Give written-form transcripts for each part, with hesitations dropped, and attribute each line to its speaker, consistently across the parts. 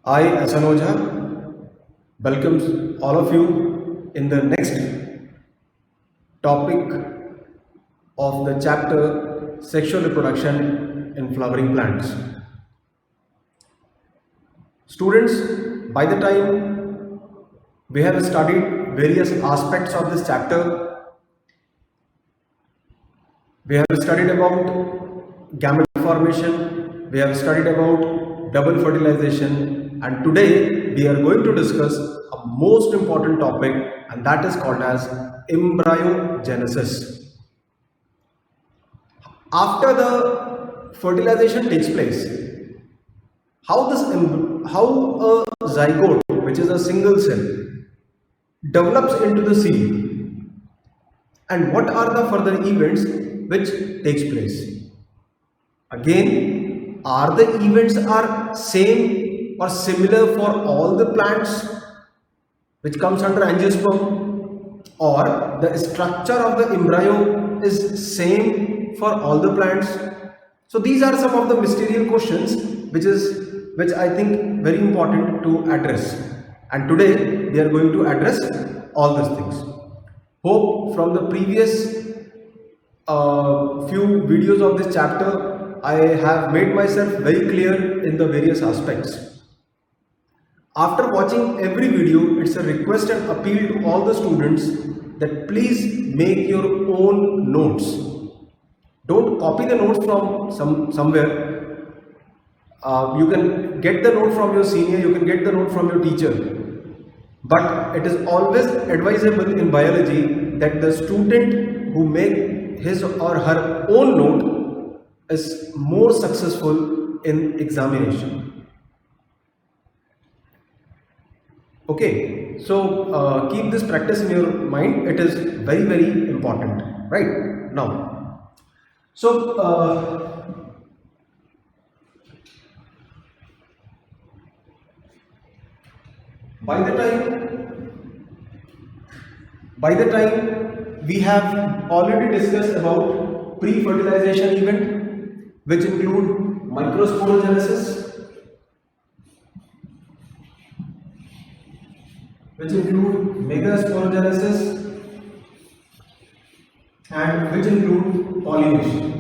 Speaker 1: I, Asanoja, welcomes all of you in the next topic of the chapter Sexual Reproduction in Flowering Plants. Students, by the time we have studied various aspects of this chapter, we have studied about gamete formation, we have studied about double fertilization, and today we are going to discuss a most important topic, and that is called as embryogenesis. After the fertilization takes place, how a zygote, which is a single cell, develops into the seed, and what are the further events which takes place. Again, are the events are same or similar for all the plants which comes under angiosperm, or the structure of the embryo is same for all the plants? So these are some of the mysterious questions which I think very important to address, and today we are going to address all these things. Hope from the previous few videos of this chapter I have made myself very clear in the various aspects. After watching every video, it's a request and appeal to all the students that please make your own notes. Don't copy the notes from somewhere. You can get the note from your senior, you can get the note from your teacher. But it is always advisable in biology that the student who make his or her own note is more successful in examination. Okay, so keep this practice in your mind. It is very, very important, right? Now, so by the time we have already discussed about pre-fertilization event, which include microsporogenesis, which include megasporogenesis, and which include pollination.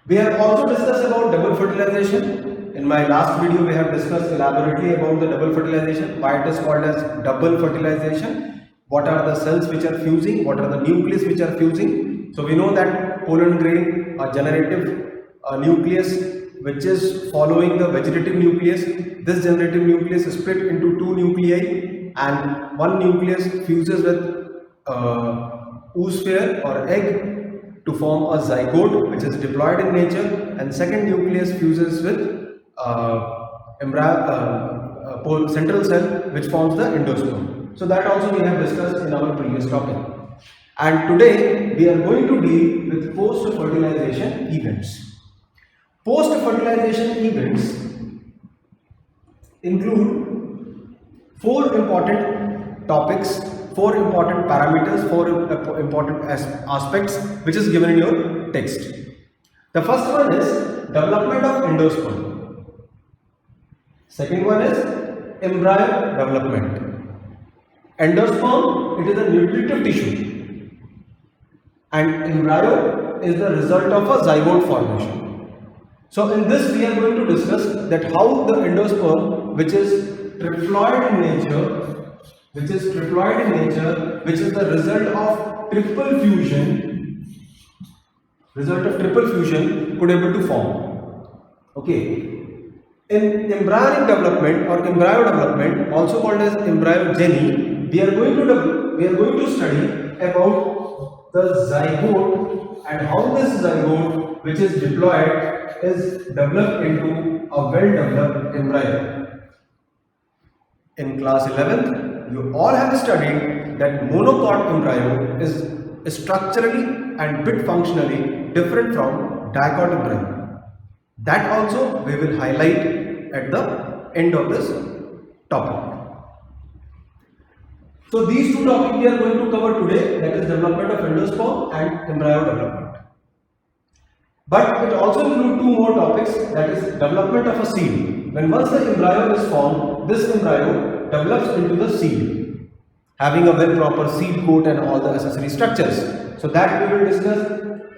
Speaker 1: We have also discussed about double fertilization. In my last video, we have discussed elaborately about the double fertilization, why it is called as double fertilization, what are the cells which are fusing, what are the nucleus which are fusing. So we know that pollen grain, a generative nucleus which is following the vegetative nucleus. This generative nucleus is split into two nuclei, and one nucleus fuses with oosphere or egg to form a zygote which is diploid in nature, and second nucleus fuses with central cell which forms the endosperm. So that also we have discussed in our previous topic, and today we are going to deal with post-fertilization events. Post-fertilization events include four important topics, four important parameters, four important aspects which is given in your text. The first one is development of endosperm. Second one is embryo development. Endosperm, it is a nutritive tissue, and embryo is the result of a zygote formation. So in this we are going to discuss that how the endosperm, which is triploid in nature, which is the result of triple fusion, could able to form. Okay. In embryonic development or embryo development, also called as embryogeny, we are going to study about the zygote and how this zygote, which is diploid, is developed into a well-developed embryo. In class 11th, you all have studied that monocot embryo is structurally and bit functionally different from dicot embryo. That also we will highlight at the end of this topic. So these two topics we are going to cover today, that is development of endosperm and embryo development. But it also includes two more topics, that is development of a seed. When once the embryo is formed, this embryo develops into the seed, having a well proper seed coat and all the accessory structures. So that we will discuss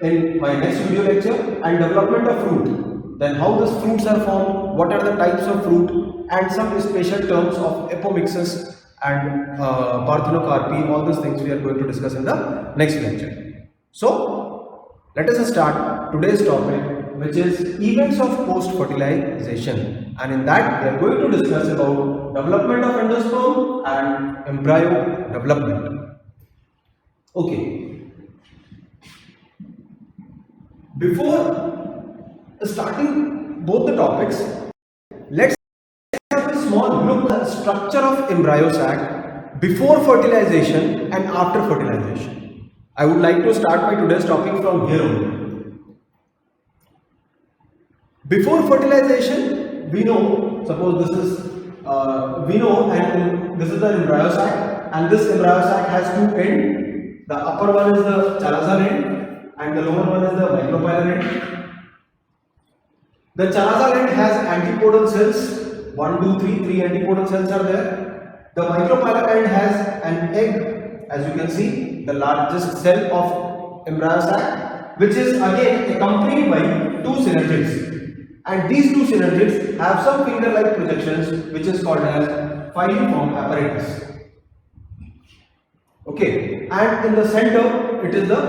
Speaker 1: in my next video lecture. And development of fruit. Then how these fruits are formed, what are the types of fruit, and some special terms of apomixis and parthenocarpy. All these things we are going to discuss in the next lecture. So let us start today's topic, which is events of post-fertilization, and in that we are going to discuss about development of endosperm and embryo development. Okay. Before starting both the topics, let's have a small look at the structure of embryo sac before fertilization and after fertilization. I would like to start my today's topic from here only. Before fertilization, we know, suppose this is, and this is the embryo sac, and this embryo sac has two ends. The upper one is the chalazar end, and the lower one is the micropylar end. The chalazar end has antipodal cells, 1, 2, 3, 3 antipodal cells are there. The micropylar end has an egg, as you can see, the largest cell of embryo sac, which is again accompanied by two synergids. And these two synergids have some finger-like projections, which is called as filiform apparatus. Okay, and in the center, it is the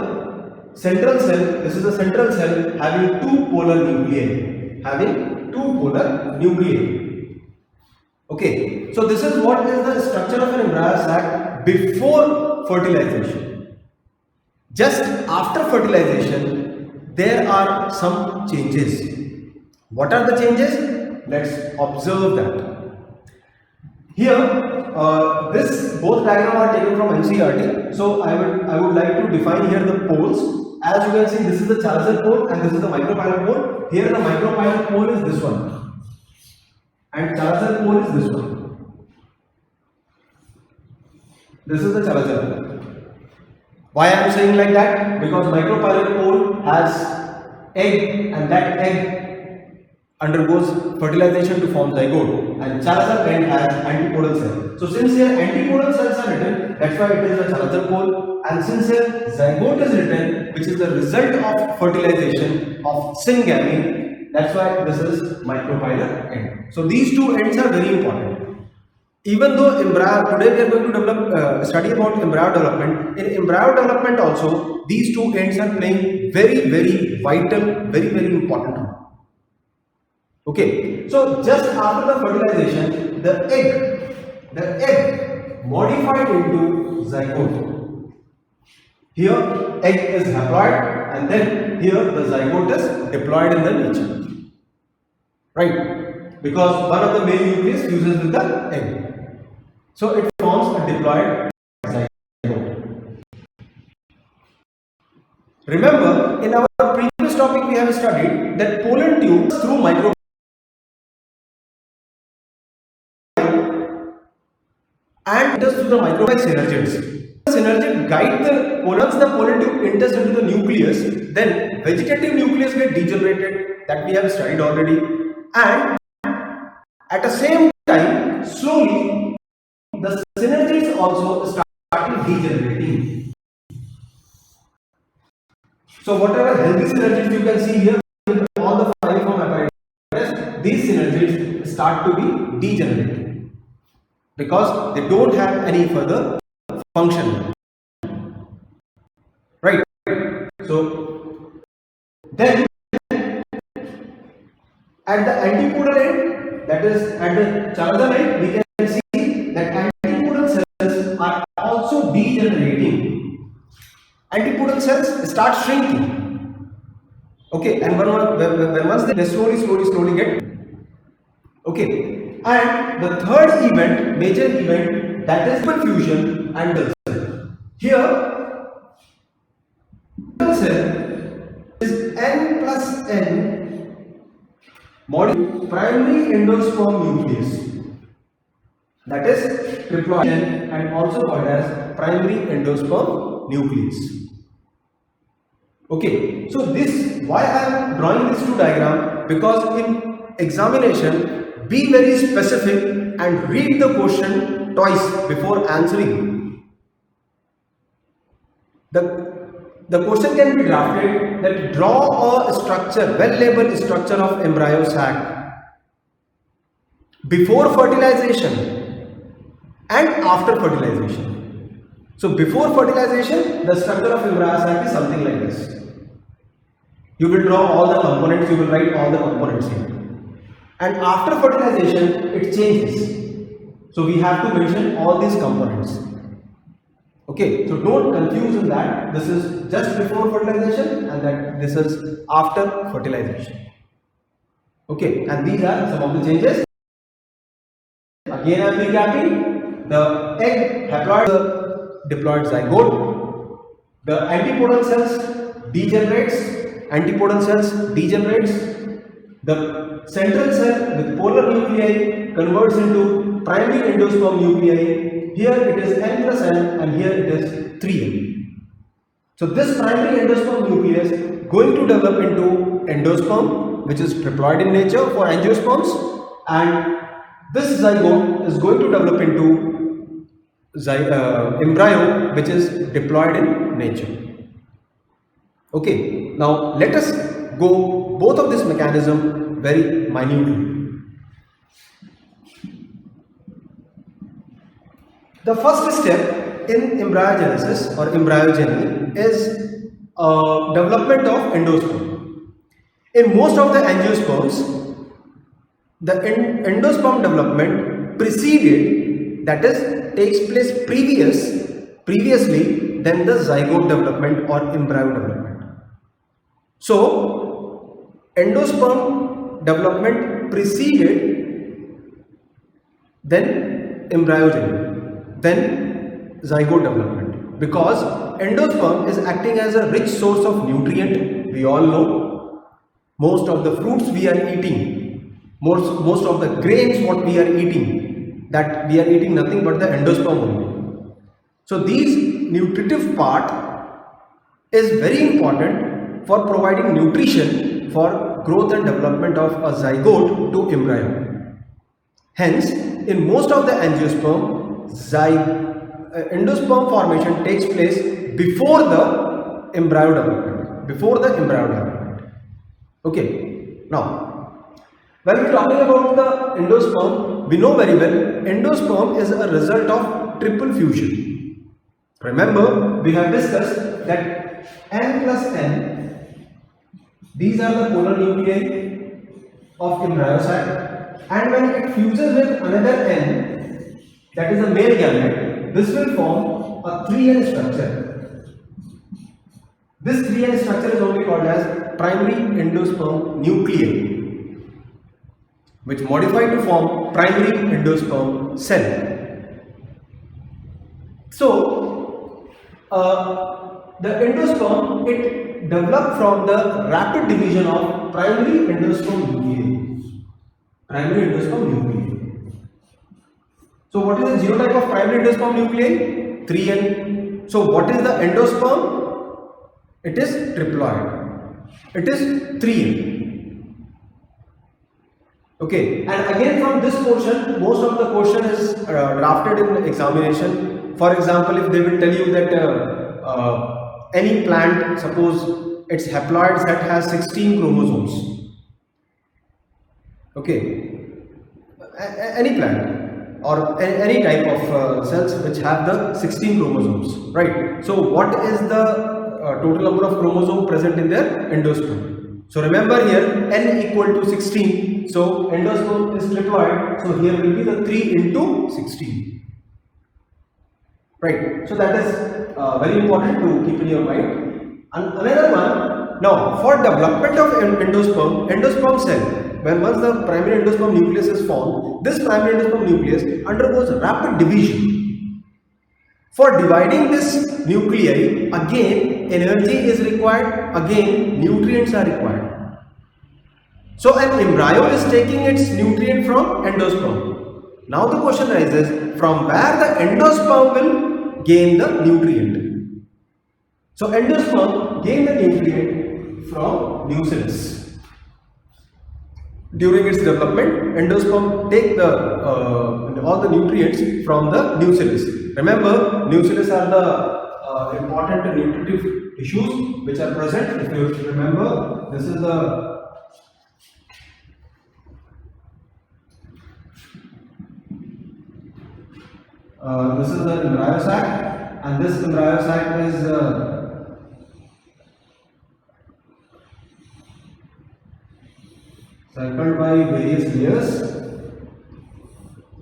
Speaker 1: central cell. This is the central cell having two polar nuclei. Okay, so this is what is the structure of an embryo sac before fertilization. Just after fertilization, there are some changes. What are the changes? Let's observe that. Here, both diagrams are taken from NCERT. So I would like to define here the poles. As you can see, this is the chalazar pole and this is the micropylar pole. Here the micropylar pole is this one, and chalazar pole is this one. This is the chalazar pole. Why I am saying like that? Because micropylar pole has egg, and that egg undergoes fertilization to form zygote, and chalazar end has antipodal cell. So since here antipodal cells are written, that's why it is a chalazar pole. And since here zygote is written, which is the result of fertilization of syngamy, that's why this is micropylar end. So these two ends are very important. Even though embryo, today we are going to study about embryo development. In embryo development also, these two ends are playing very, very vital, very, very important role. Okay, so just after the fertilization, the egg modified into zygote. Here egg is haploid, and then here the zygote is diploid in the nature, right? Because one of the male nucleus fuses with the egg, so it forms a diploid zygote. Remember, in our previous topic we have studied that pollen tubes through micro and enters through the micropyle synergids. The synergid guide the once the pollen tube enters into the nucleus, then vegetative nucleus get degenerated, that we have studied already, and at the same time slowly the synergids also started degenerating. So whatever healthy synergids you can see here with all the filiform apparatus, these synergids start to be degenerating because they don't have any further function, right? So then at the antipodal end, that is at the chalazar end, we can see that antipodal cells are also degenerating. Antipodal cells start shrinking. Okay, and once they slowly get, okay. And the third event, major event, that is fusion and the cell. Here, the cell is N plus N primary endosperm nucleus. That is triploid and also called as primary endosperm nucleus. Okay, so this, why I am drawing these two diagrams, because in examination be very specific and read the question twice before answering. The question can be drafted that draw a structure, well-labeled structure of embryo sac before fertilization and after fertilization. So before fertilization, the structure of embryo sac is something like this. You will draw all the components, you will write all the components here. And after fertilization, it changes. So we have to mention all these components. Okay, so don't confuse in that. This is just before fertilization and that this is after fertilization. Okay, and these are some of the changes. Again, I am recapping. The egg haploid, the diploid zygote, the antipodal cells degenerates. Antipodal cells degenerates. The central cell with polar nuclei converts into primary endosperm nuclei. Here it is n plus n and here it is 3n. So this primary endosperm nucleus going to develop into endosperm, which is triploid in nature for angiosperms, and this zygote is going to develop into embryo, which is diploid in nature. Okay, now let us go both of this mechanism very minutely. The first step in embryogenesis or embryogeny is development of endosperm. In most of the angiosperms, the endosperm development preceded, that is, takes place previously than the zygote development or embryo development. So, endosperm development preceded, then embryogeny, then zygote development, because endosperm is acting as a rich source of nutrient. We all know most of the fruits we are eating, most of the grains what we are eating, that we are eating nothing but the endosperm only. So these nutritive part is very important for providing nutrition for growth and development of a zygote to embryo. Hence, in most of the angiosperm, endosperm formation takes place before the embryo development. Okay, now when we are talking about the endosperm, we know very well endosperm is a result of triple fusion. Remember, we have discussed that n plus n, these are the polar nuclei of embryo sac, and when it fuses with another n, that is a male gamete, this will form a 3n structure. This 3n structure is only called as primary endosperm nuclei, which modify to form primary endosperm cell. So, the endosperm, it developed from the rapid division of primary endosperm nuclei. So what is the genotype of primary endosperm nuclei? 3n. So what is the endosperm? It is triploid. It is 3n. Okay, and again from this portion, most of the question is drafted in the examination. For example, if they will tell you that any plant, suppose its haploid set has 16 chromosomes. Okay, any plant or any type of cells which have the 16 chromosomes, right? So what is the total number of chromosomes present in their endosperm? So remember here n equal to 16. So endosperm is triploid. So here will be the 3 into 16. Right, so that is very important to keep in your mind. And another one, now for development of endosperm cell, when once the primary endosperm nucleus is formed, this primary endosperm nucleus undergoes rapid division. For dividing this nuclei, again energy is required, again nutrients are required. So an embryo is taking its nutrient from endosperm. Now the question arises, from where the endosperm will gain the nutrient. So endosperm endosperm gain the nutrient from nucellus. During its development, endosperm take all the nutrients from the nucellus. Remember, nucellus are the important nutritive tissues which are present. If you remember, this is the embryo sac, and this embryo sac is circled by various layers.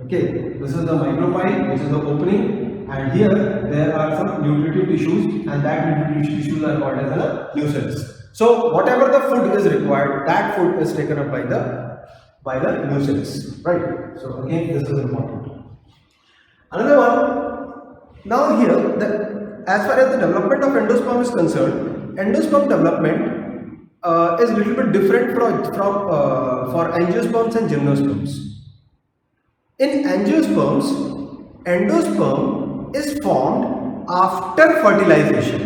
Speaker 1: Okay, this is the micropyle, which is the opening, and here there are some nutritive tissues, and that nutritive tissues are called as the nucellus. So whatever the food is required, that food is taken up by the nucellus, right? So again, this is important. Another one. Now here, as far as the development of endosperm is concerned, endosperm development is a little bit different for angiosperms and gymnosperms. In angiosperms, endosperm is formed after fertilization.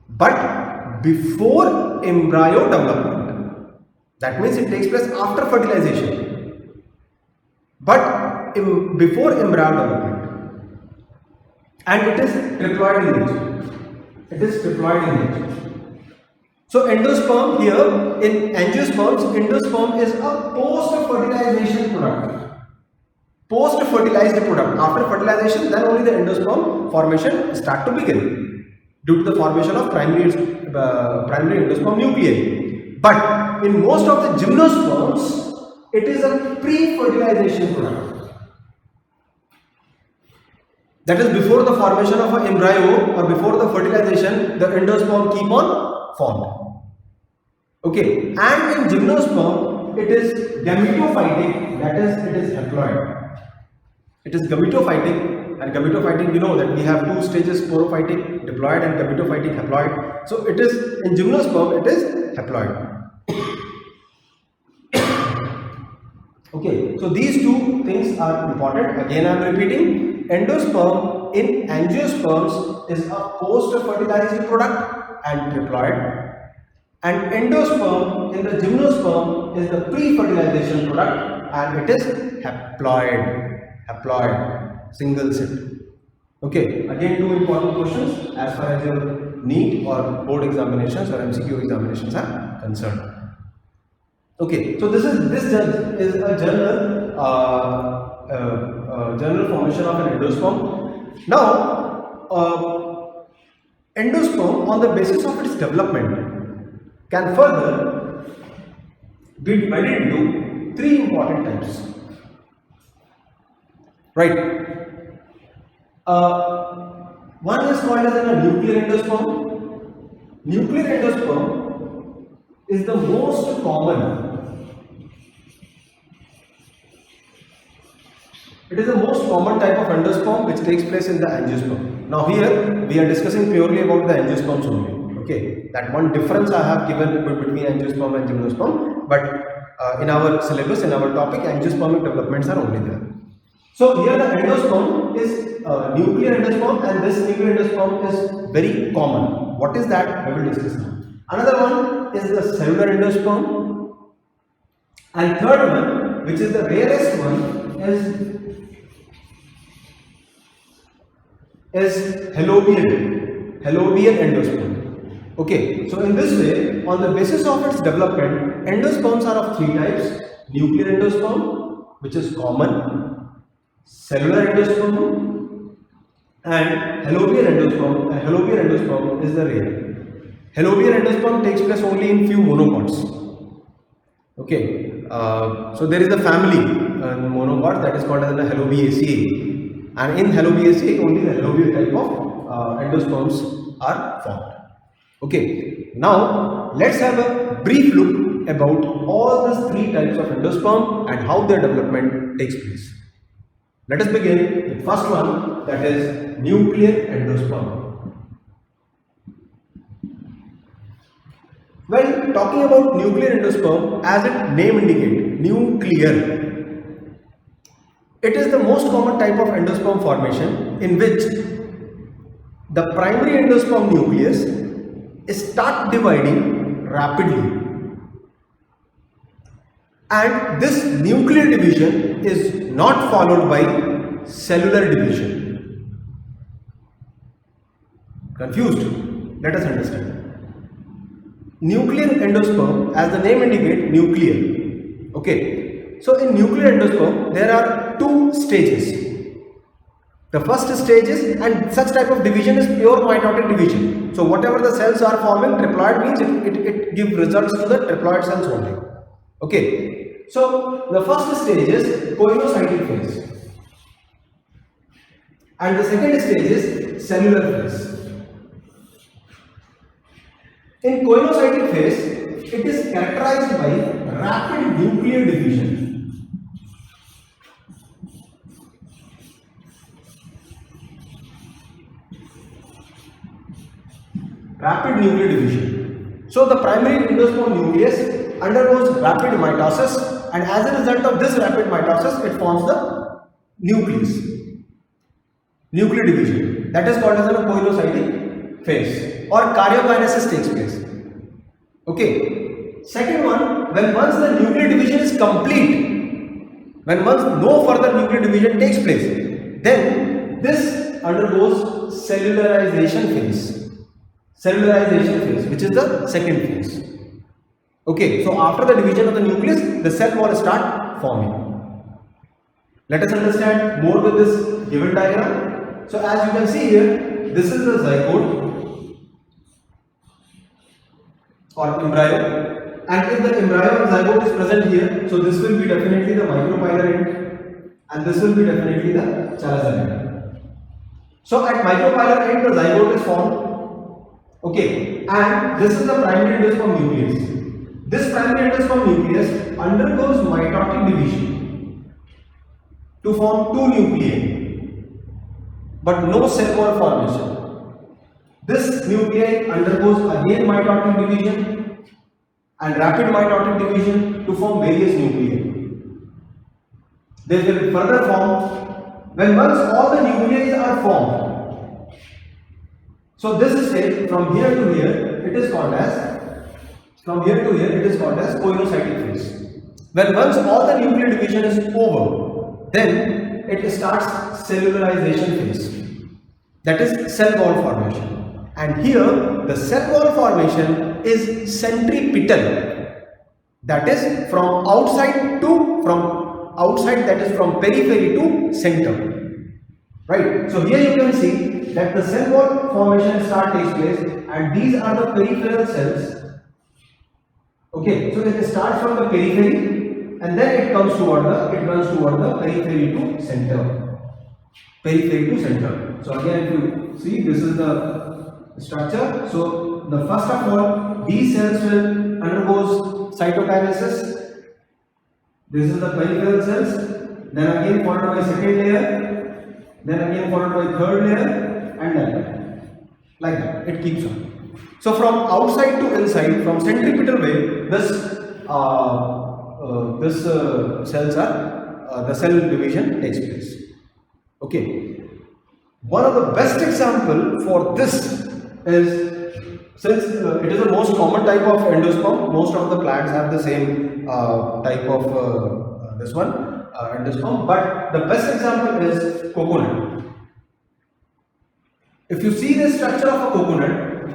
Speaker 1: But before embryo development. That means it takes place after fertilization, but before embryo development, and it is triploid in nature. So endosperm here, in angiosperms, endosperm is a post-fertilization product. Post-fertilized product. After fertilization, then only the endosperm formation start to begin due to the formation of primary endosperm nuclei. But in most of the gymnosperms, it is a pre-fertilization product. That is, before the formation of an embryo or before the fertilization, the endosperm keep on formed. Okay, and in gymnosperm, it is gametophytic, that is, it is haploid. It is gametophytic, and gametophytic, you know that we have two stages, sporophytic, diploid, and gametophytic, haploid. So it is, in gymnosperm, it is haploid. Okay, so these two things are important. Again, I am repeating, endosperm in angiosperms is a post-fertilized product and triploid. And endosperm in the gymnosperm is the pre-fertilization product and it is haploid, single cell. Okay, again two important questions as far as your NEET or board examinations or MCQ examinations are concerned. Okay, so this is a general formation of an endosperm. Now, endosperm on the basis of its development can further be divided into three important types. Right. One is called as a nuclear endosperm. Nuclear endosperm is the most common. It is the most common type of endosperm which takes place in the angiosperm. Now here we are discussing purely about the angiosperms only. Okay, that one difference I have given between angiosperm and gymnosperm, but in our syllabus, in our topic, angiospermic developments are only there. So here the endosperm is nuclear endosperm, and this nuclear endosperm is very common. What is that? We will discuss now. Another one is the cellular endosperm, and third one, which is the rarest one, is halobial endosperm. Okay, so in this way, on the basis of its development, endosperms are of three types: nuclear endosperm, which is common, cellular endosperm, and halobial endosperm. And halobial endosperm is the rare. Halobial endosperm takes place only in few monocots. Okay, so there is a family monocots that is called as the Halobiaceae, and in Halobiaceae only the halobial type of endosperms are formed. Okay, now let's have a brief look about all these three types of endosperm and how their development takes place. Let us begin with first one, that is nuclear endosperm. When talking about nuclear endosperm, as its name indicates, nuclear, it is the most common type of endosperm formation in which the primary endosperm nucleus start dividing rapidly, and this nuclear division is not followed by cellular division. Confused? Let us understand. Nuclear endosperm, as the name indicates, nuclear. Okay. So in nuclear endosperm, there are two stages. The first stage is, and such type of division is pure mitotic division. So whatever the cells are forming, triploid means it gives results to the triploid cells only. Okay. So the first stage is coinocytic phase, and the second stage is cellular phase. In coinocytic phase, it is characterized by rapid nuclear division. Rapid nuclear division. So the primary endosperm nucleus undergoes rapid mitosis, and as a result of this rapid mitosis, it forms the nucleus. Nuclear division. That is called as a coinocytic phase, or karyokinesis takes place. Okay. Second one, when once the nuclear division is complete, when once no further nuclear division takes place, then this undergoes cellularization phase. Cellularization phase, which is the second phase. Okay, so after the division of the nucleus, the cell wall start forming. Let us understand more with this given diagram. So as you can see here, this is the zygote or embryo, and if the embryo and zygote is present here, so this will be definitely the micropylar end, and this will be definitely the chalaza end. So at micropylar end, the zygote is formed. Okay, and this is the primary endosperm nucleus. This primary endosperm nucleus undergoes mitotic division to form two nuclei, but no cell wall formation. This nuclei undergoes again mitotic division and rapid mitotic division to form various nuclei. They will further form when once all the nuclei are formed. So this stage from here to here, it is called as, from here to here, it is called as coinocytic phase. When once all the nuclear division is over, then it starts cellularization phase. That is cell wall formation. And here the cell wall formation is centripetal. That is from outside that is from periphery to center. Right? So here you can see that the cell wall formation takes place, and these are the peripheral cells. Okay, so it starts from the periphery and then it runs toward the periphery to center. Periphery to center. So again, if you see, this is the structure. So the first of all, these cells will undergoes cytokinesis. This is the peripheral cells. Then again followed by second layer. Then again followed by third layer. And like that, it keeps on. So from outside to inside, from centripetal way, cells are the cell division takes place. Okay. One of the best example for this is, since it is the most common type of endosperm, most of the plants have the same type of endosperm, but the best example is coconut. If you see the structure of a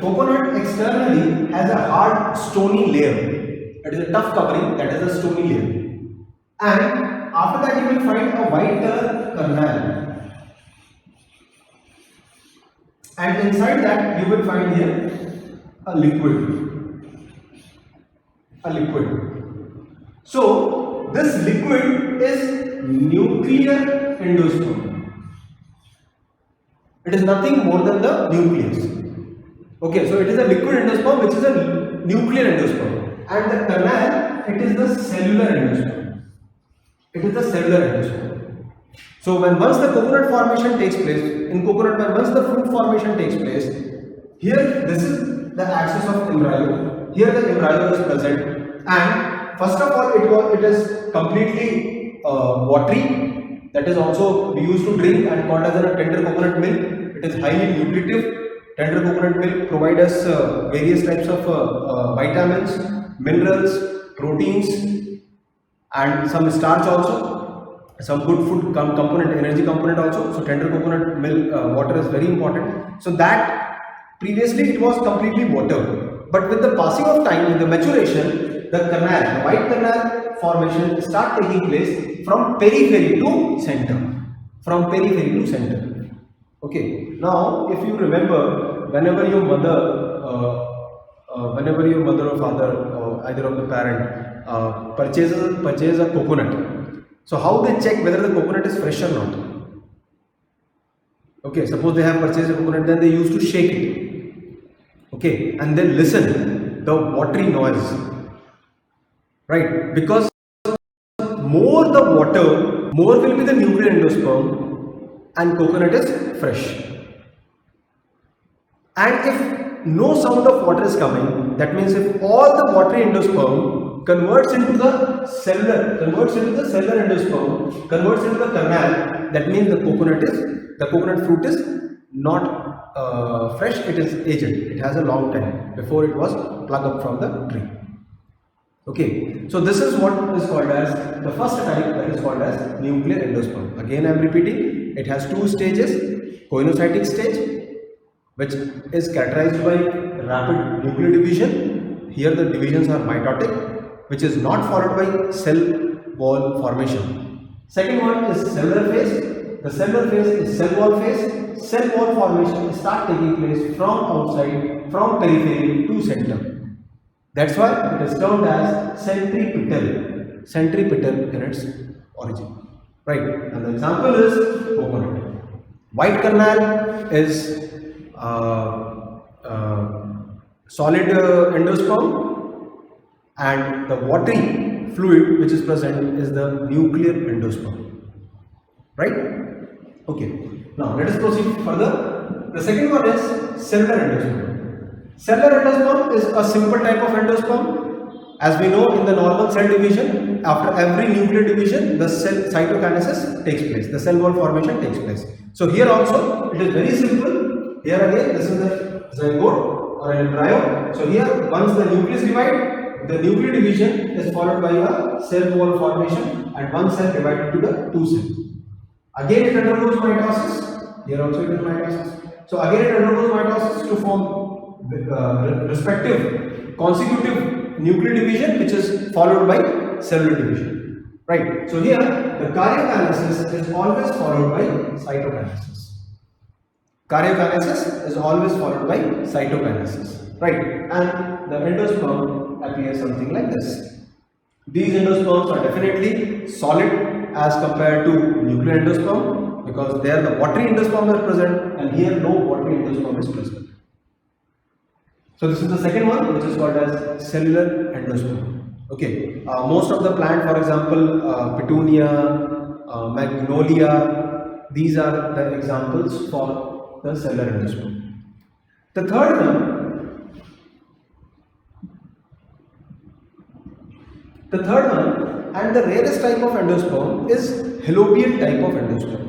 Speaker 1: coconut externally has a hard stony layer. It is a tough covering, that is a stony layer. And after that you will find a white kernel. And inside that you will find here a liquid. So this liquid is nuclear endosperm. It is nothing more than the nucleus. Okay, so it is a liquid endosperm which is a nuclear endosperm, and the kernel, it is the cellular endosperm. So when once the coconut formation takes place, in coconut when once the fruit formation takes place, here this is the axis of embryo, here the embryo is present, and first of all it is completely watery, that is also used to drink and called as a tender coconut milk. It is highly nutritive, Tender coconut milk provide us various types of vitamins, minerals, proteins, and some starch also, some good food component, energy component also. So tender coconut milk water is very important. So that previously it was completely water, but with the passing of time, with the maturation, the canal, the white canal formation start taking place from periphery to center, from periphery to center. Okay. Now, if you remember, whenever your mother or father, or either of the parent, purchase a coconut, so how they check whether the coconut is fresh or not? Okay, suppose they have purchased a coconut, then they used to shake it. Okay, and then listen the watery noise, right? Because more the water, more will be the nuclear endosperm, and coconut is fresh. And if no sound of water is coming, that means if all the watery endosperm converts into the cellular endosperm, converts into the canal, that means the coconut fruit is not fresh, it is aged. It has a long time before it was plucked up from the tree. Okay, so this is what is called as the first type, that is called as nuclear endosperm. Again I am repeating, it has two stages: coinocytic stage, which is characterized by rapid nuclear division. Here the divisions are mitotic, which is not followed by cell wall formation. Second one is cellular phase. The cellular phase is cell wall phase. Cell wall formation start taking place from outside, from periphery to center. That's why it is termed as centripetal. Centripetal in its origin. Right. And the example is coconut. White canal is solid endosperm, and the watery fluid which is present is the nuclear endosperm. Right? Okay. Now let us proceed further. The second one is cellular endosperm. Cellular endosperm is a simple type of endosperm. As we know, in the normal cell division, after every nuclear division, the cell cytokinesis takes place, the cell wall formation takes place. So here also it is very simple. Here again, this is the zygote or an embryo. So here, once the nucleus divides, the nuclear division is followed by a cell wall formation, and one cell divided to the two cells. Again it undergoes mitosis. Here also it is mitosis. So again it undergoes mitosis to form respective consecutive nuclear division, which is followed by cellular division. Right. So here the karyokinesis is always followed by cytokinesis. Karyokinesis is always followed by cytokinesis. Right. And the endosperm appears something like this. These endosperms are definitely solid as compared to nuclear endosperm, because there the watery endosperm is present, and here no watery endosperm is present. So this is the second one, which is called as cellular endosperm. Okay, most of the plant, for example, petunia, magnolia, these are the examples for the cellular endosperm. The third one and the rarest type of endosperm is halobial type of endosperm.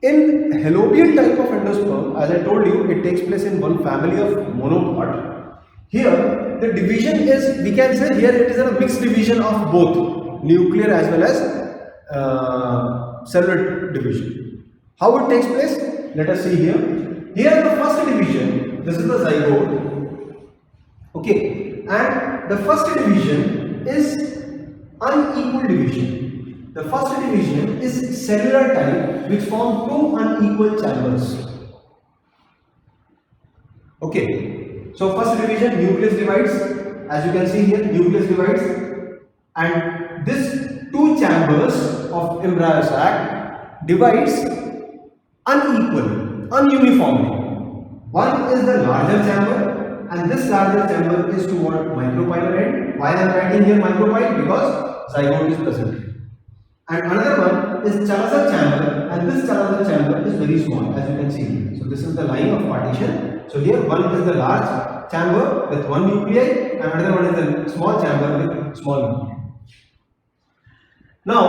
Speaker 1: In halobial type of endosperm, as I told you, it takes place in one family of monopod. Here, the division is, we can say here it is a mixed division of both nuclear as well as cellular division. How it takes place? Let us see here. Here the first division, this is the zygote. Okay, and the first division is unequal division. The first division is cellular type, which form two unequal chambers. Okay, so first division, nucleus divides. As you can see here, nucleus divides, and this two chambers of embryo sac divides unequally, ununiformly. One is the larger chamber, and this larger chamber is toward micropylar end. Why I am writing here micropyle? Because zygote is present. And another one is Chalazar chamber, and this Chalazar chamber is very small, as you can see here. So this is the line of partition. So here one is the large chamber with one nuclei, and another one is the small chamber with small nuclei. Now,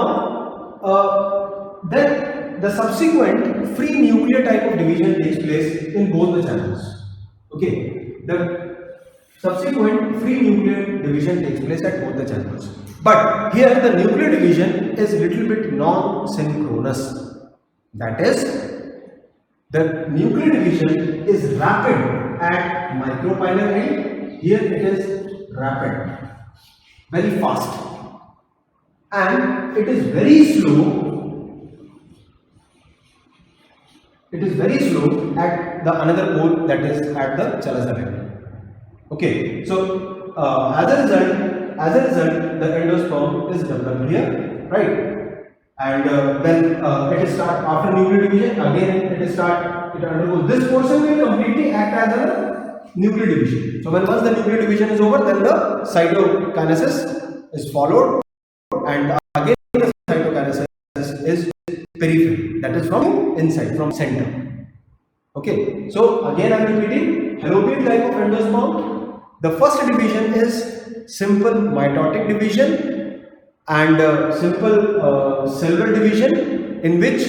Speaker 1: then the subsequent free nuclear type of division takes place in both the channels. Okay, the subsequent free nuclear division takes place at both the channels. But here the nuclear division is little bit non-synchronous. That is, the nuclear division is rapid at micropinal end. Here it is rapid, very fast, and it is very slow. It is very slow at the another pole, that is at the chalazar end. Okay, so as a result, the endosperm is developed here, right? And then it is start after nuclear division. Again, it undergoes, this portion will completely act as a nuclear division. So once the nuclear division is over, then the cytokinesis is followed, and again the cytokinesis is peripheral, that is from inside, from center. Okay, so again I am repeating, fallopian type of endosperm, the first division is simple mitotic division and simple cellular division, in which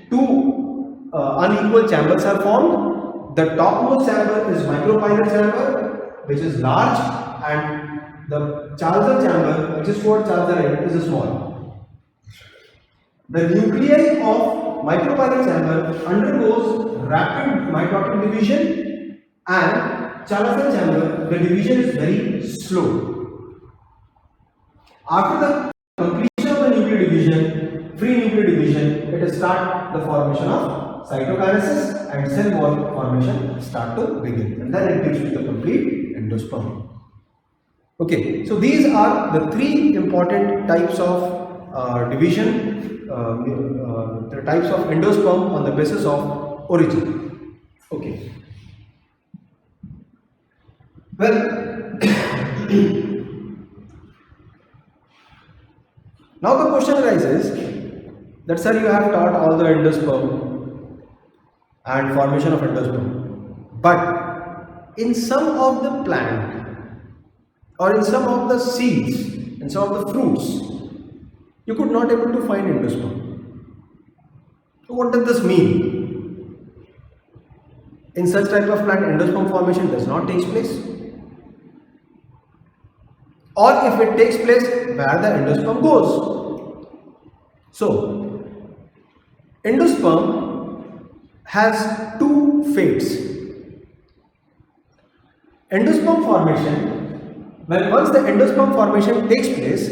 Speaker 1: two unequal chambers are formed. The topmost chamber is micropinal chamber, which is large, and the chalazar chamber, which is toward chalazar end, is small. The nuclei of micropinal chamber undergoes rapid mitotic division, and chalazar chamber, the division is very slow. After the completion of the nuclear division, free nuclear division, it start the formation of cytokinesis, and cell wall formation start to begin, and then it gives you the complete endosperm. Okay, so these are the three important types of division, the types of endosperm on the basis of origin. Okay. Well, now the question arises that, sir, you have taught all the endosperm and formation of endosperm, but in some of the plant or in some of the seeds, in some of the fruits, you could not able to find endosperm. So what does this mean? In such type of plant, endosperm formation does not take place, or if it takes place, where the endosperm goes. So endosperm has two fates. Endosperm formation, once the endosperm formation takes place,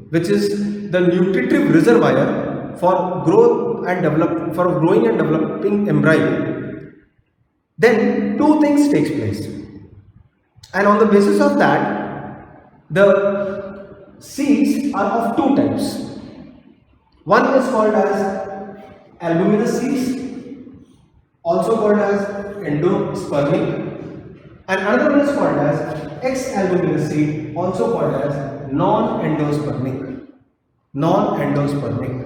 Speaker 1: which is the nutritive reservoir for growing and developing embryo, then two things takes place, and on the basis of that, the seeds are of two types. One is called as albuminous seeds, also called as endospermic, and another one is called as ex-albuminous seed, also called as non-endospermic. Non-endospermic.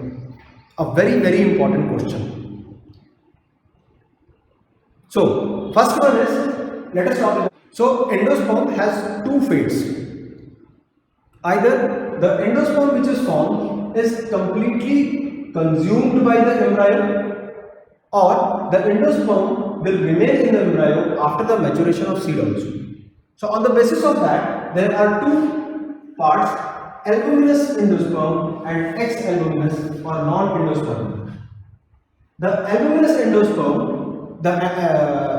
Speaker 1: A very, very important question. So, first one is, let us talk about. So, endosperm has two fates. Either the endosperm which is formed is completely consumed by the embryo, or the endosperm will remain in the embryo after the maturation of seed also. So on the basis of that, there are two parts, albuminous endosperm and ex-albuminous or non-endosperm. The albuminous endosperm, the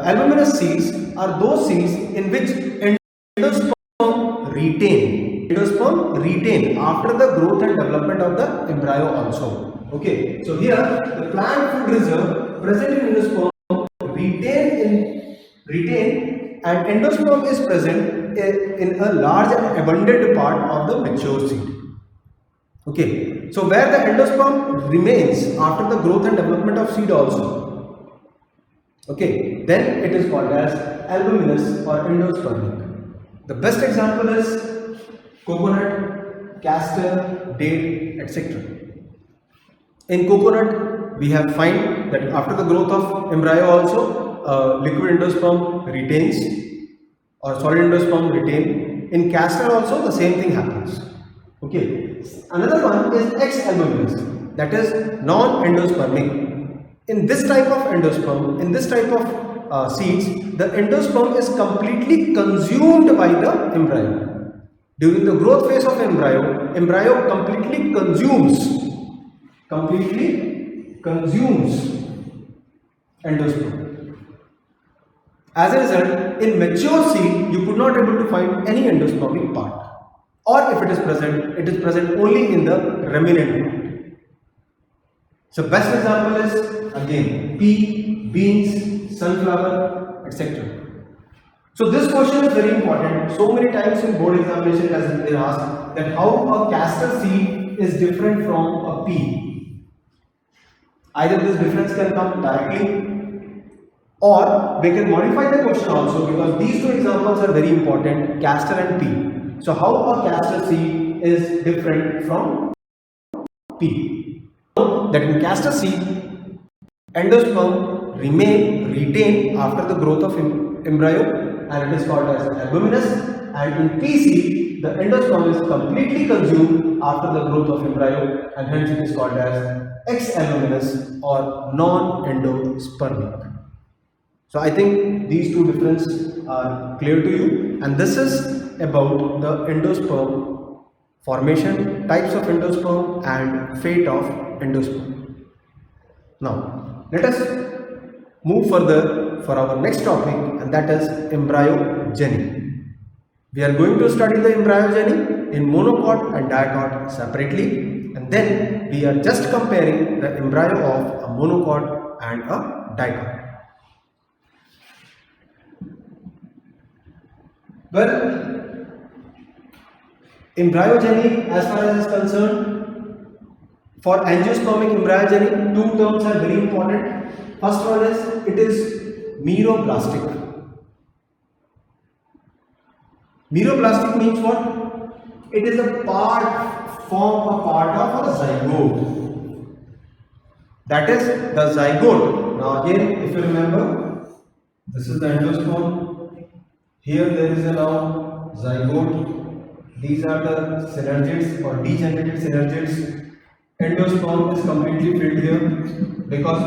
Speaker 1: albuminous seeds are those seeds in which endosperm retain after the growth and development of the embryo also. Okay, so here the plant food reserve present in endosperm retain, and endosperm is present in a large and abundant part of the mature seed. Okay, so where the endosperm remains after the growth and development of seed also. Okay, then it is called as albuminous or endospermic. The best example is coconut, castor, date, etc. In coconut, we have find that after the growth of embryo also, liquid endosperm retains or solid endosperm retain. In castor also the same thing happens. Okay. Another one is ex-albuminous, that is non-endospermic. in this type of endosperm, in this type of seeds, the endosperm is completely consumed by the embryo. During the growth phase of embryo, embryo completely consumes endosperm. As a result, in mature seed, you could not able to find any endospermic part, or if it is present only in the remnant part. So best example is again pea, beans, sunflower, etc. So this question is very important. So many times in board examination it has been asked that how a castor seed is different from a pea. Either this difference can come directly, or they can modify the question also, because these two examples are very important, castor and pea. So how a castor seed is different from pea? That in castor seed, endosperm retain after the growth of embryo, and it is called as albuminous. And in pea seed, the endosperm is completely consumed after the growth of embryo, and hence it is called as ex-albuminous or non-endospermic. So I think these two differences are clear to you, and this is about the endosperm formation, types of endosperm and fate of endosperm. Now let us move further for our next topic, and that is embryogeny. We are going to study the embryogeny in monocot and dicot separately, and then we are just comparing the embryo of a monocot and a dicot. Well, embryogeny, as far as is concerned, for angiospermic embryogeny, two terms are very important. First one is, it is meroblastic. Meroblastic means what? It is a part of a zygote. That is the zygote. Now again, if you remember, this is the endosperm. Here there is a now zygote. These are the synergids or degenerated synergids. Endosperm is completely filled here, because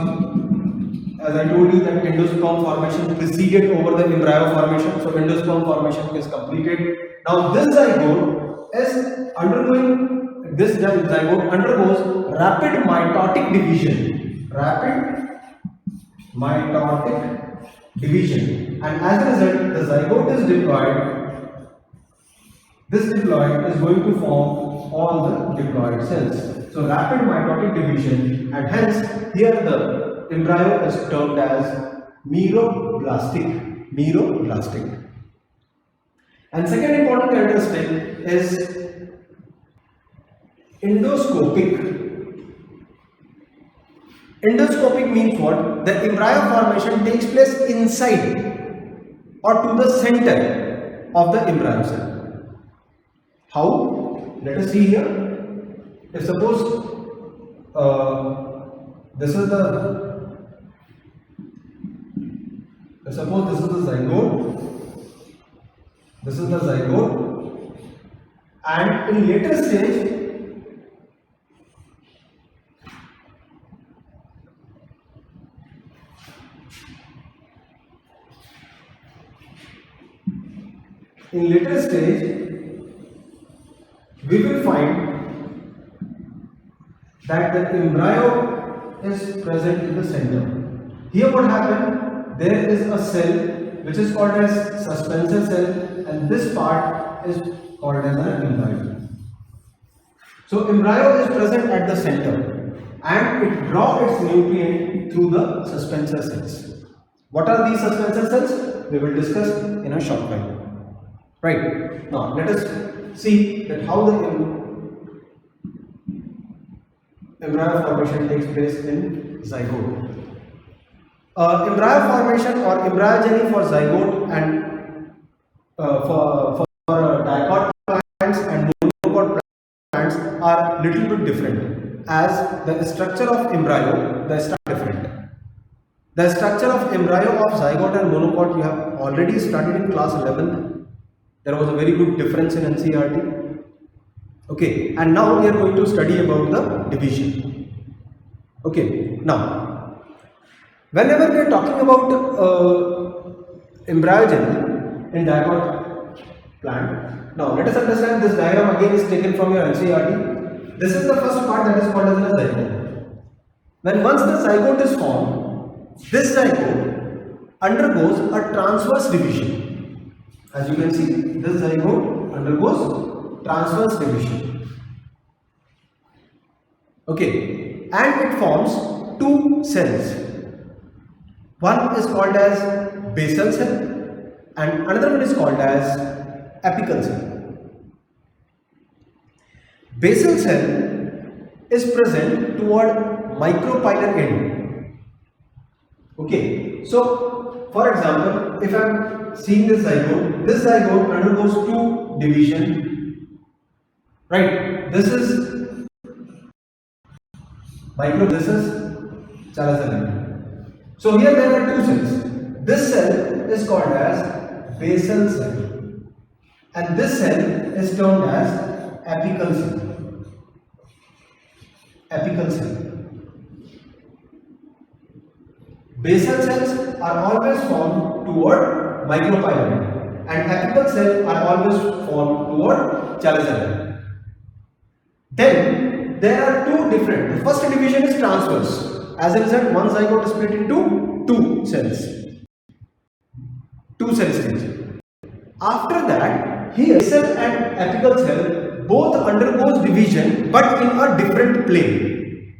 Speaker 1: as I told you that endosperm formation preceded over the embryo formation. So endosperm formation is completed. Now this zygote is undergoing, this zygote undergoes rapid mitotic division. And as a result, the zygote is diploid. This diploid is going to form all the diploid cells. So rapid mitotic division, and hence here the embryo is termed as meroblastic. And second important characteristic is endoscopic. Endoscopic means what? The embryo formation takes place inside or to the center of the embryo cell. How? Let us see here. If suppose this is the zygote, and in later stage we will find that the embryo is present in the center. Here what happened? There is a cell which is called as suspensor cell, and this part is called as an embryo. So embryo is present at the center, and it draws its nutrient through the suspensor cells. What are these suspensor cells? We will discuss in a short while. Right. Now let us see that how the embryo formation takes place in zygote. Embryo formation or embryogeny for zygote and for dicot plants and monocot plants are little bit different, as the structure of embryo is different. The structure of embryo of zygote and monocot you have already studied in class 11th. There was a very good difference in NCERT. Okay, and now we are going to study about the division. Okay, now Whenever we are talking about embryogeny in dicot plant, now let us understand this diagram again is taken from your NCERT. This is the first part that is called as a zygote. When once the zygote is formed, this zygote undergoes a transverse division. As you can see, this zygote undergoes transverse division. Okay, and it forms two cells. One is called as basal cell and another one is called as apical cell. Basal cell is present toward micropylar end. Okay, so for example, if I am seeing this zygote undergoes two division, right? This is this is chalazal end. So here there are two cells. This cell is called as basal cell and this cell is termed as apical cell. Apical cell. Basal cells are always formed toward micropylar and apical cells are always formed toward chalazoid. Then there are two different. The first division is transverse. As a result, one zygote is split into two cells. Two cell stages. After that, here basal and apical cell both undergoes division but in a different plane.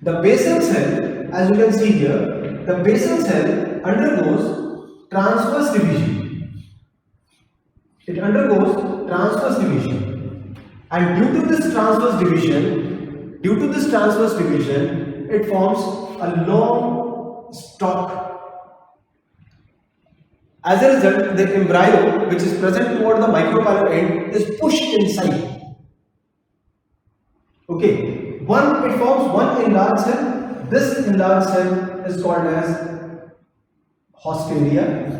Speaker 1: The basal cell, as you can see here, the basal cell undergoes transverse division. It undergoes transverse division. And due to this transverse division, it forms a long stalk. As a result, the embryo which is present toward the micropylar end is pushed inside. Okay, it forms one enlarged cell. This enlarged cell is called as hausteria.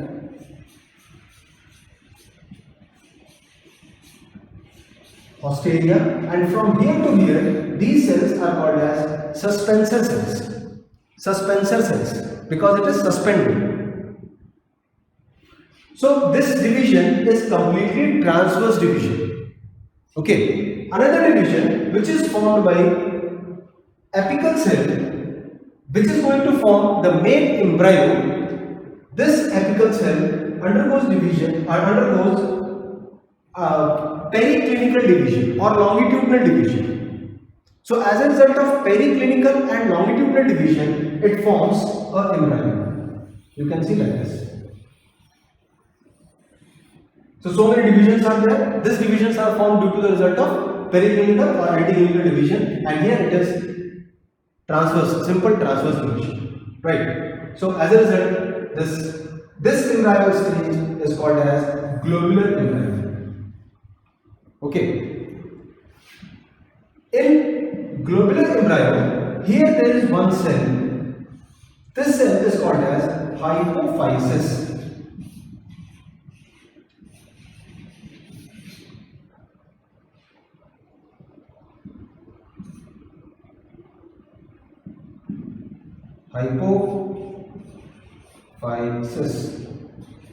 Speaker 1: And from here to here, these cells are called as suspensor cells because it is suspended. So this division is completely transverse division. Okay, another division which is formed by apical cell, which is going to form the main embryo. This apical cell undergoes division or undergoes periclinical division or longitudinal division. So as a result of periclinical and longitudinal division, it forms an embryo. You can see like this. So many divisions are there. These divisions are formed due to the result of periclinical or anticlinical division, and here it is transverse, simple transverse division, right? So as a result, this embryo stage is called as globular embryo. Okay. In globular embryo, here there is one cell. This cell is called as hypophysis. Hypophysis.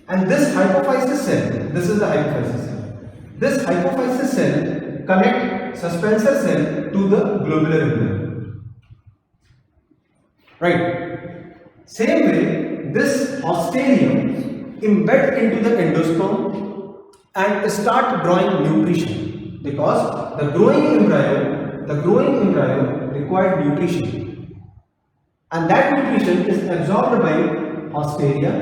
Speaker 1: And this hypophysis cell, this is the hypophysis cell. This hypophysis cell connects suspensor cell to the globular embryo. Right. Same way, this hausteria embed into the endosperm and start drawing nutrition because the growing embryo required nutrition, and that nutrition is absorbed by hausteria.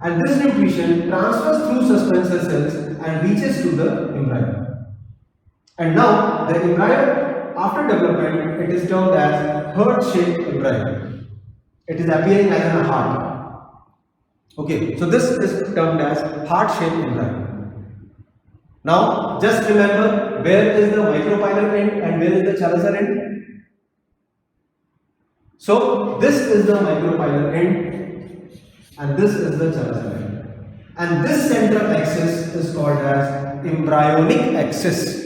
Speaker 1: And this nutrition transfers through suspensor cells and reaches to the embryo. And now the embryo, after development, it is termed as heart-shaped embryo. It is appearing as a heart. Okay, so this is termed as heart-shaped embryo. Now just remember, where is the micropylar end and where is the chalazar end? So this is the micropylar end and this is the chalazar end, and this central axis is called as embryonic axis.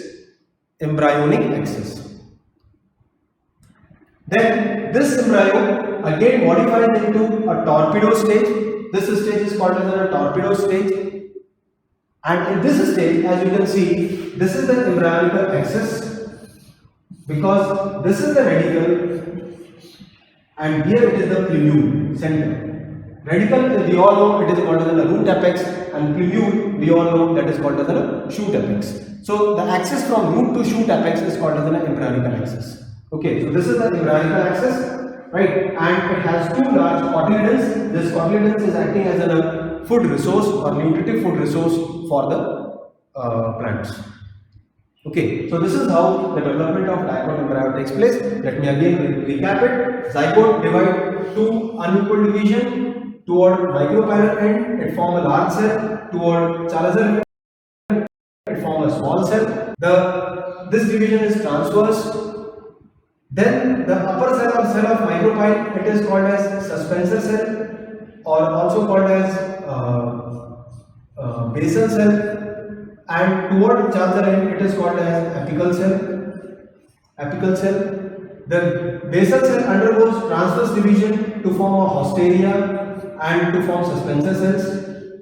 Speaker 1: Then this embryo again modifies into a torpedo stage. This stage is called as a torpedo stage. And in this stage, as you can see, this is the embryonical axis, because this is the radicle and here it is the plumule center. Radicle, we all know it is called as a root apex, and plumule we all know that is called as a shoot apex. So the axis from root to shoot apex is called as an embryonical axis. Okay, so this is the embryonical axis, right? And it has two large cotyledons. This cotyledons is acting as a food resource or nutritive food resource for the plants. Okay, so this is how the development of diploid embryo takes place. Let me again recap it. Zygote divide to unequal division toward micropylar end. It form a large cell. Toward chalazer end, it form a small cell. This division is transverse. Then the upper cell or cell of micropyle, it is called as suspensor cell, or also called as basal cell. And toward chalazer end, it is called as apical cell. Apical cell. The basal cell undergoes transverse division to form a hausteria and to form suspensor cells,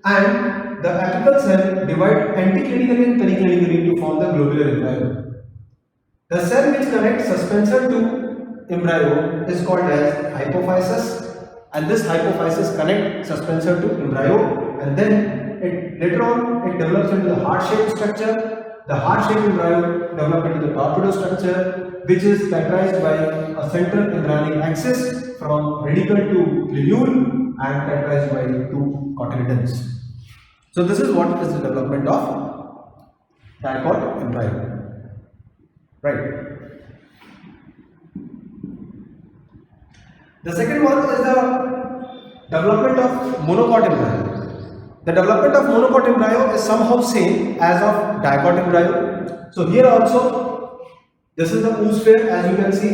Speaker 1: and the apical cell divide anticlinically and periclinically to form the globular embryo. The cell which connects suspensor to embryo is called as hypophysis, and this hypophysis connects suspensor to embryo, and then later on it develops into the heart-shaped structure. The heart-shaped embryo develops into the torpedo structure, which is characterized by a central embryonic axis from radicle to plumule and characterized by two cotyledons. So this is what is the development of diploid embryo. Right. The second one is the development of monocot embryo. The development of monocot embryo is somehow same as of diploid embryo. So here also, this is the oosphere, as you can see.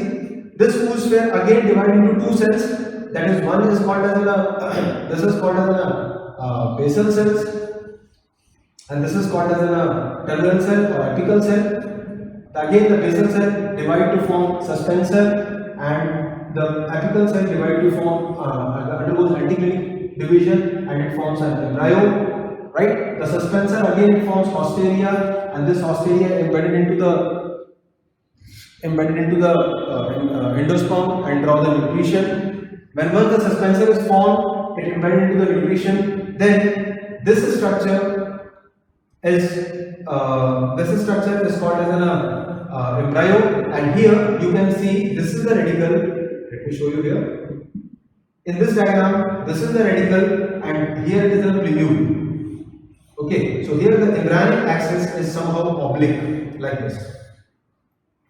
Speaker 1: This oosphere again divided into two cells. That is, one is called as this is called as basal cells, and this is called as a terminal cell or apical cell. Again, the basal cell divide to form suspensor, and the apical cell divide to form undergoes anticlinic division, and it forms an embryo. Right? The suspensor again it forms hausteria, and this hausteria embedded into the endosperm and draw the nutrition. When once the suspensor is formed, it embedded into the nutrition. Then this structure is called as an embryo, and here you can see this is the radicle. Let me show you here. In this diagram, this is the radicle, and here is the plumule. Okay, so here the embryonic axis is somehow oblique, like this.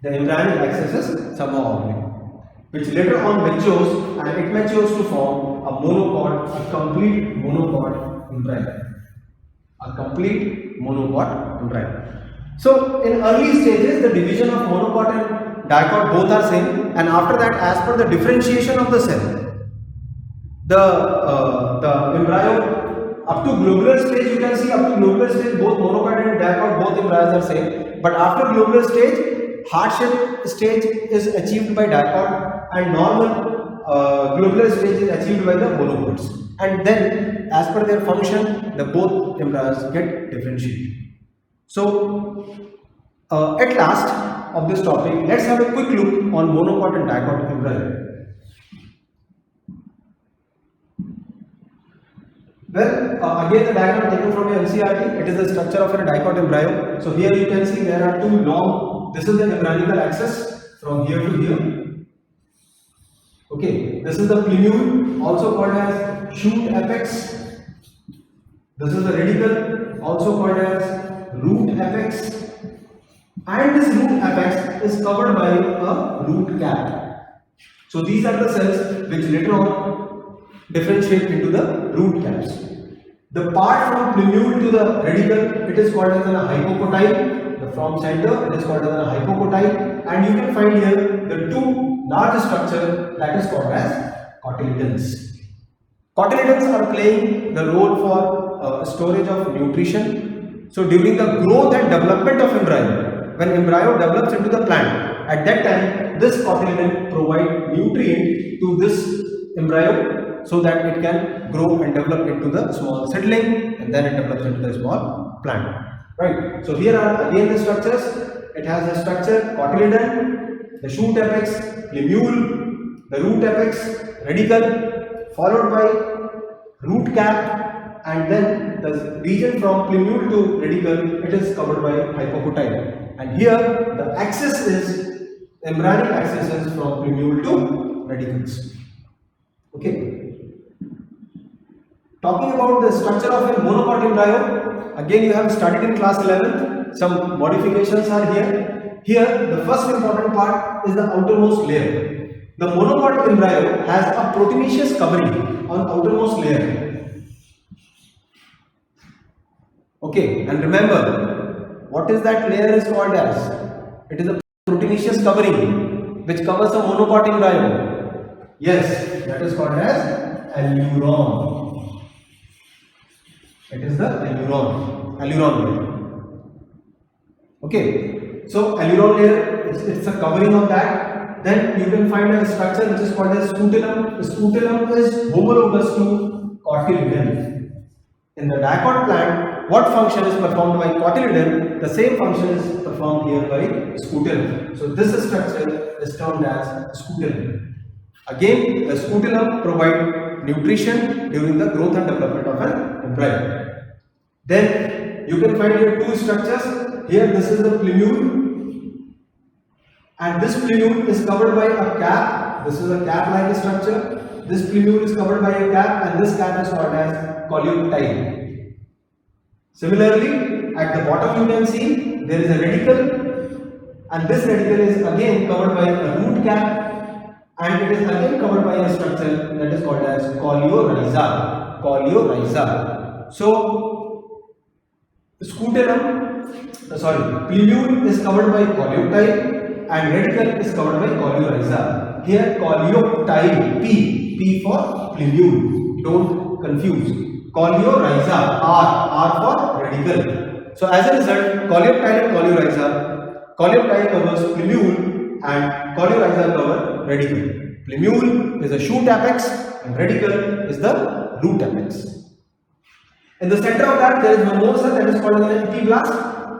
Speaker 1: The embryonic axis is somehow oblique, which later on matures, and it matures to form a monocot, a complete monocot embryo. A complete monocot embryo. So in early stages, the division of monocot and dicot both are same, and after that, as per the differentiation of the cell, the embryo up to globular stage, you can see up to globular stage both monocot and dicot, both embryos are same. But after globular stage, heart-shaped stage is achieved by dicot, and normal globular stage is achieved by the monocots. And then, as per their function, the both embryos get differentiated. So, at last of this topic, let's have a quick look on monocot and dicot embryo. Well, again the diagram taken from your NCERT, it is the structure of a dicot embryo. So here you can see there are two long, this is the embryonical axis from here to here. Okay, this is the plumule, also called as shoot apex. This is the radicle, also called as root apex. And this root apex is covered by a root cap. So these are the cells which later on differentiate into the root caps. The part from plumule to the radicle, it is called as a hypocotyle. The from center, it is called as a hypocotyle. And you can find here the two large structure that is called as cotyledons. Cotyledons are playing the role for storage of nutrition. So during the growth and development of embryo, when embryo develops into the plant, At that time, this cotyledon provide nutrient to this embryo so that it can grow and develop into the small seedling, and then it develops into the small plant. Right. So here are again the structures. It has a structure cotyledon, the shoot apex, plumule, the root apex, radicle, followed by root cap, and then the region from plumule to radicle, it is covered by hypocotyle. And here the axis is, embryonic axis is from plumule to radicles. Okay. Talking about the structure of a monocot embryo, again you have studied in class 11. Some modifications are here. Here the first important part is the outermost layer. The monocot embryo has a proteinaceous covering on outermost layer. Okay, and remember, what is that layer is called as? It is a proteinaceous covering which covers a monocot embryo. Yes, that is called as alluron. It is the alluron layer. Okay, so alluron layer, it's a covering of that. Then you can find a structure which is called as scutellum. The scutellum is homologous to cotyledon. In the dicot plant, what function is performed by cotyledon? The same function is performed here by scutellum. So this structure is termed as scutellum. Again, the scutellum provides nutrition during the growth and development of an embryo. Then you can find here two structures. Here this is the plumule, and this plumule is covered by a cap. This is a cap-like structure. This plumule is covered by a cap, and this cap is called as coleoptile. Similarly, at the bottom you can see there is a radicle, and this radicle is again covered by a root cap, and it is again covered by a structure that is called as coleorhiza. So plumule is covered by coleoptile and radicle is covered by coleorhiza. Here coleoptile, P for plumule, don't confuse. Coleorhiza, R for radicle. So as a result, coleoptile and coleoptile covers plumule and coleorhiza cover radicle. Plumule is a shoot apex and radicle is the root apex. In the center of that there is one more cell that is called an epiblast,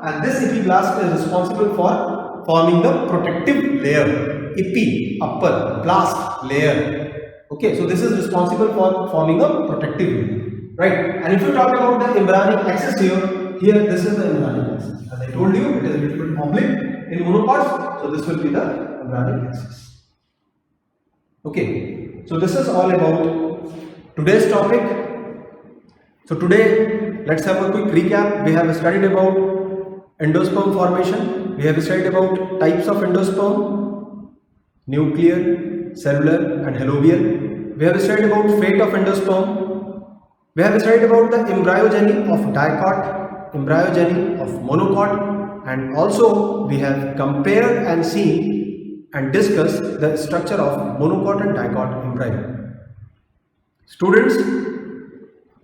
Speaker 1: and this epiblast is responsible for forming the protective layer. Epi, upper, blast, layer. Okay, so this is responsible for forming a protective layer. Right, and if you talk about the embryonic axis here this is the embryonic axis. As I told you, it is a little bit oblique in monocots, so this will be the embryonic axis. Okay, so this is all about today's topic. So today, let's have a quick recap. We have studied about endosperm formation. We have studied about types of endosperm, nuclear, cellular and halovial. We have studied about fate of endosperm. We have studied about the embryogeny of dicot, embryogeny of monocot, and also we have compared and seen and discussed the structure of monocot and dicot embryo. Students,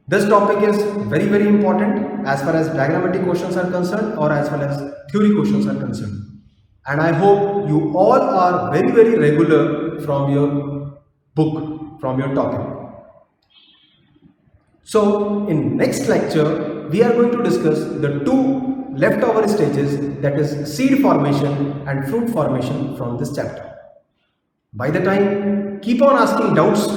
Speaker 1: this topic is very, very important as far as diagrammatic questions are concerned or as well as theory questions are concerned. And I hope you all are very, very regular from your book, from your topic. So in next lecture, we are going to discuss the two leftover stages, that is seed formation and fruit formation from this chapter. By the time, keep on asking doubts.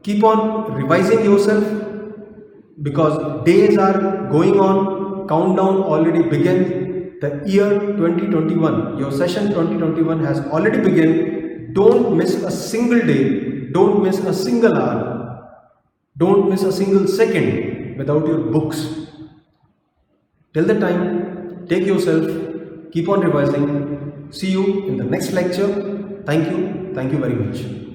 Speaker 1: Keep on revising yourself because days are going on, countdown already began. The year 2021, your session 2021 has already begun. Don't miss a single day, don't miss a single hour, don't miss a single second without your books. Till the time, take yourself, keep on revising. See you in the next lecture. Thank you very much.